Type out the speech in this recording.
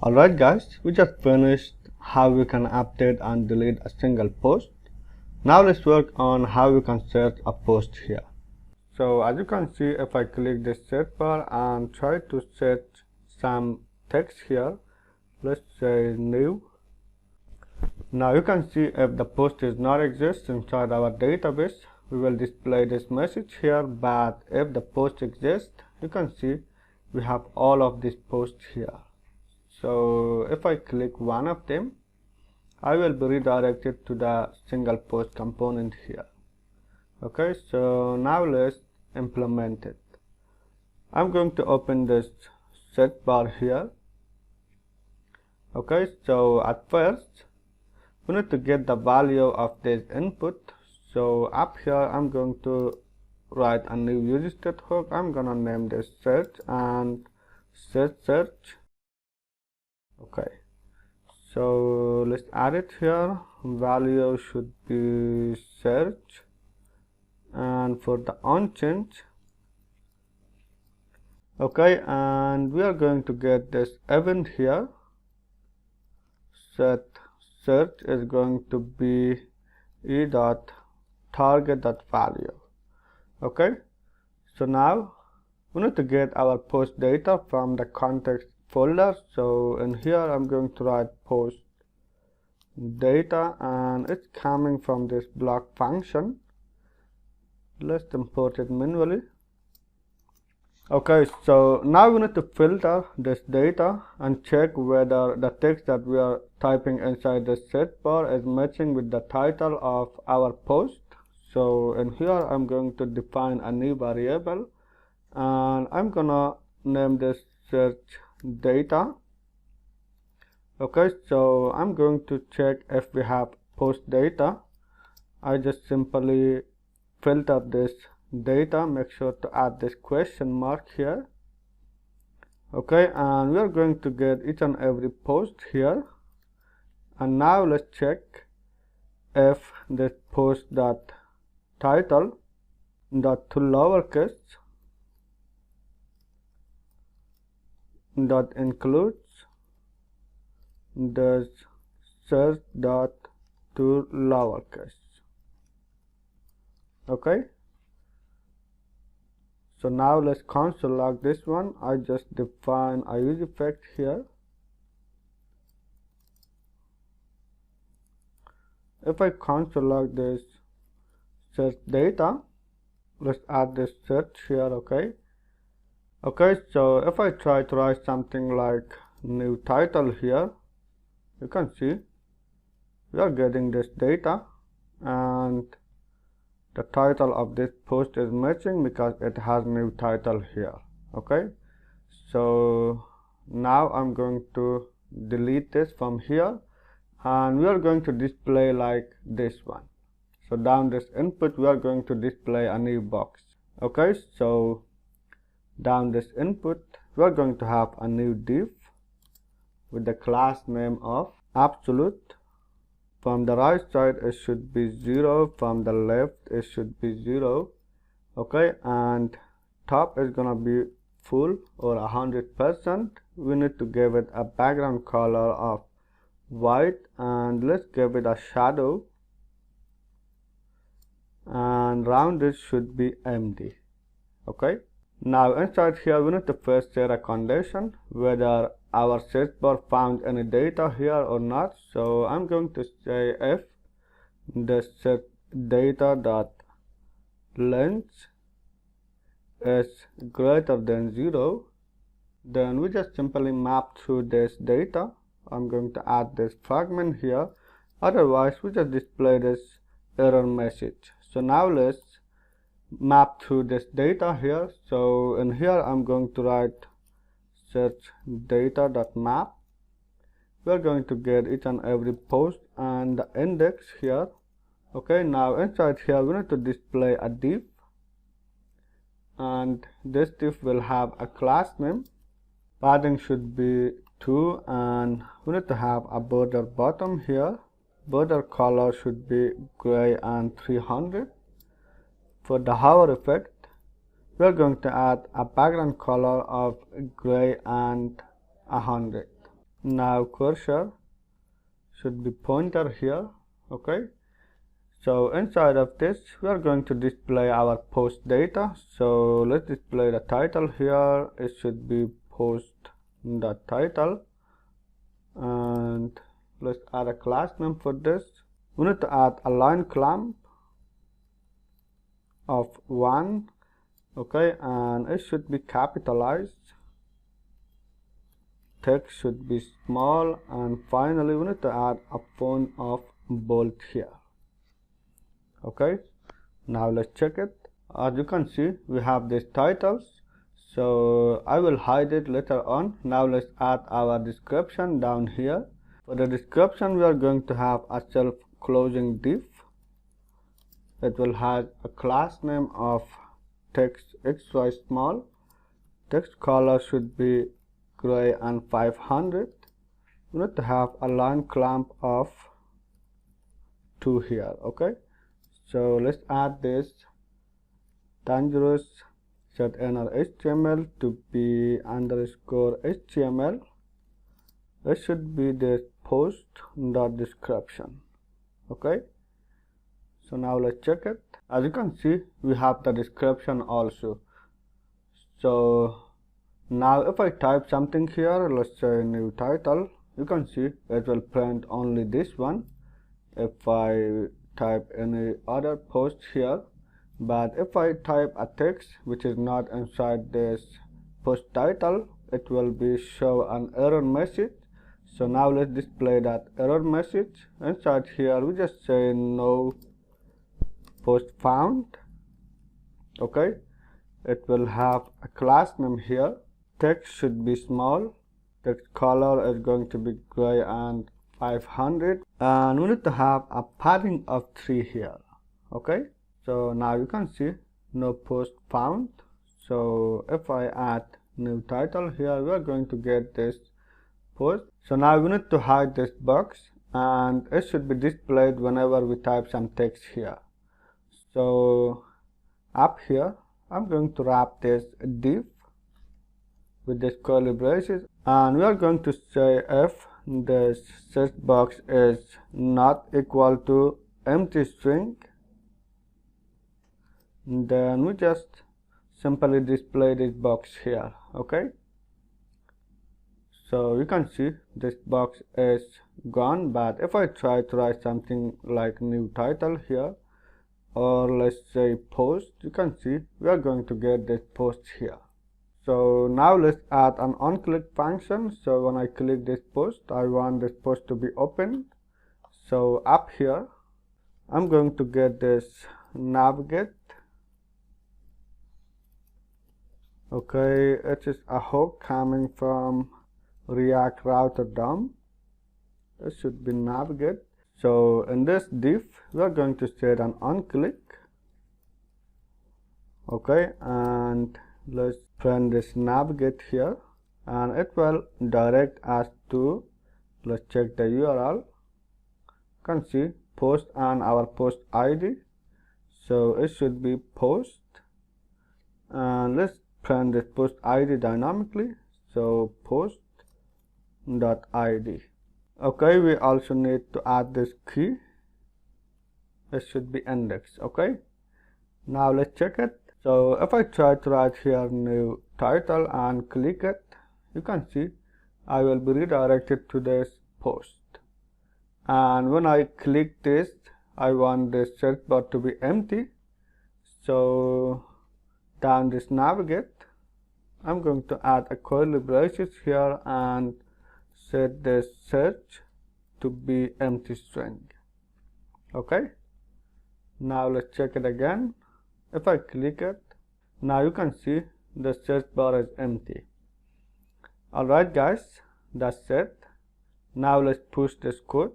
Alright guys, we just finished how we can update and delete a single post. Now let's work on how we can search a post here. So as you can see, if I click this search bar and try to search some text here, let's say new. Now you can see if the post does not exist inside our database, we will display this message here, but if the post exists, you can see we have all of these posts here. So if I click one of them, I will be redirected to the single post component here. Okay, so now let's implement it. I'm going to open this search bar here. Okay, so at first we need to get the value of this input. So up here I'm going to write a new user state hook. I'm gonna name this search and search. Okay, so let's add it here. Value should be search, and for the onChange, okay, and we are going to get this event here. Set search is going to be e.target.value. Okay, so now we need to get our post data from the context folder. So in here I'm going to write post data, and it's coming from this block function. Let's import it manually. Okay, so now we need to filter this data and check whether the text that we are typing inside the search bar is matching with the title of our post. So in here I'm going to define a new variable, and I'm gonna name this search data. Okay, so I'm going to check if we have post data. I just simply filter this data, make sure to add this question mark here. Okay, and we are going to get each and every post here. And now let's check if this post dot title dot to lowercase dot includes does search dot to lowercase. Okay, so now let's console log this one. I just define a use effect here. If I console log this search data, let's add this search here. Okay, so if I try to write something like new title here, you can see we are getting this data, and the title of this post is matching because it has new title here. Okay, so now I'm going to delete this from here, and we are going to display like this one. So down this input we are going to display a new box. Okay, so down this input we are going to have a new div with the class name of absolute. From the right side it should be 0, from the left it should be 0. Okay, and top is gonna be full or 100%. We need to give it a background color of white, and let's give it a shadow, and round it should be empty. Okay, now inside here we need to first set a condition whether our search bar found any data here or not. So I'm going to say if the search data dot length is greater than 0, then we just simply map through this data. I'm going to add this fragment here, otherwise we just display this error message. So now let's map through this data here. So in here I'm going to write search data dot map. We are going to get each and every post and the index here. Okay, now inside here we need to display a div, and this div will have a class name. Padding should be 2, and we need to have a border bottom here. Border color should be gray and 300. For the hover effect, we are going to add a background color of gray and 100. Now cursor should be pointer here. Okay, so inside of this we are going to display our post data. So let's display the title here. It should be post.title, and let's add a class name for this. We need to add a line clamp of 1. Okay, and it should be capitalized. Text should be small, and finally we need to add a font of bold here. Okay, now let's check it. As you can see, we have these titles, so I will hide it later on. Now let's add our description down here. For the description, we are going to have a self-closing div. It will have a class name of text xy small. Text color should be gray and 500. We need to have a line clamp of 2 here. Okay, so let's add this dangerous set inner HTML to be underscore HTML. It should be this post.description. Okay, so now let's check it. As you can see, we have the description also. So now if I type something here, let's say new title, you can see it will print only this one. If I type any other post here, but if I type a text which is not inside this post title, it will be show an error message. So now let's display that error message. Inside here we just say no post found. Okay, it will have a class name here. Text should be small. Text color is going to be gray and 500, and we need to have a padding of 3 here. Okay, so now you can see no post found. So if I add new title here, we are going to get this post. So now we need to hide this box, and it should be displayed whenever we type some text here. So up here I'm going to wrap this div with this curly braces, and we are going to say if this search box is not equal to empty string, then we just simply display this box here. Okay, so you can see this box is gone, but if I try to write something like new title here, or let's say post, you can see we are going to get this post here. So now let's add an onClick function. So when I click this post, I want this post to be opened. So up here I'm going to get this navigate. Okay, it is a hook coming from React router DOM. It should be navigate. So in this div we are going to set an onClick. Okay, and let's print this navigate here, and it will direct us to, let's check the URL. You can see post and our post ID, so it should be post, and let's print this post ID dynamically. So post dot ID. Okay, we also need to add this key. It should be index. Okay, now let's check it. So if I try to write here new title and click it, you can see I will be redirected to this post. And when I click this, I want this search bar to be empty. So down this navigate, I'm going to add a curly braces here and set this search to be empty string. Okay, now let's check it again. If I click it, now you can see the search bar is empty. Alright guys, that's it. Now let's push this code.